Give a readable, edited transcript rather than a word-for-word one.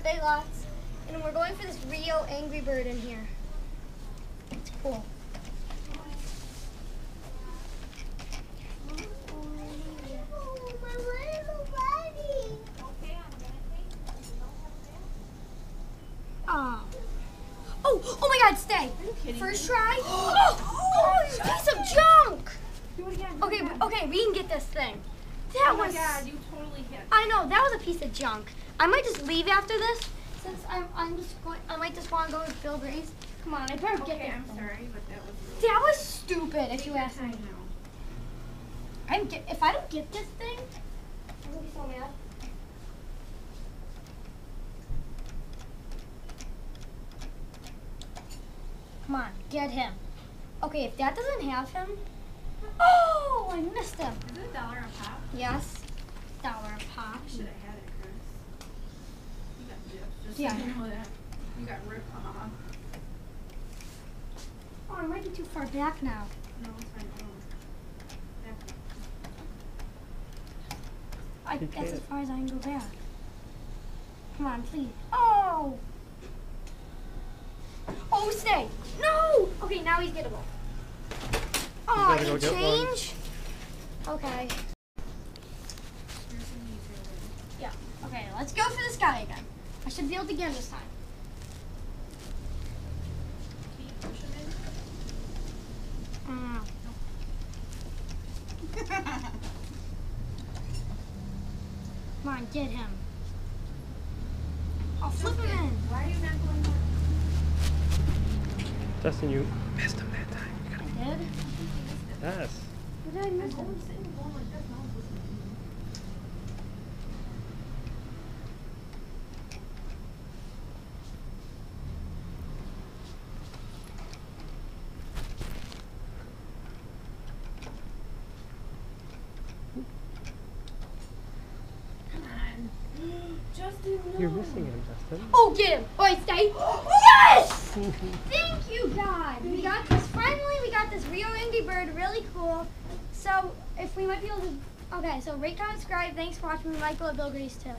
birthday lots, and we're going for this Rio Angry Bird in here. It's cool. Oh my God, stay. First try. Oh, this piece of junk. Do it again. Okay, we can get this thing. Oh my God, you totally hit. I know, that was a piece of junk. I might just leave after this, since I might just want to go with Bill Grace. Come on, I better get this. I'm sorry, but that was really... That was stupid, if you ask me. I know. If I don't get this thing, I'm going to be so mad. Come on, get him. Okay, if that doesn't have him... Oh, I missed him. Is it $1 a pop? Yes. $1 a pop. You should have had it, Chris. You got gifts. Just Yeah. so you know that. You got ripped off. Oh, I might be too far back now. No, it's fine. That's as far as I can go back. Come on, please. Oh! Oh, stay! No! Okay, now he's gettable. Oh, you change? Okay. Yeah, okay, let's go for this guy again. I should be able to get him this time. Keep pushing it. Come on, get him. I'll flip him in. Why are you not going more? Justin, you missed him that time. I did? Yes. What did I miss him? Justin, no. You're missing him, Justin. Oh, get him! Oh, wait, stay. Yes! Thank you, God. We got this. Finally, we got this Rio Angry Bird. Really cool. So, if we might be able to... Okay, so rate, comment, subscribe. Thanks for watching. We might go to Bill Grace too.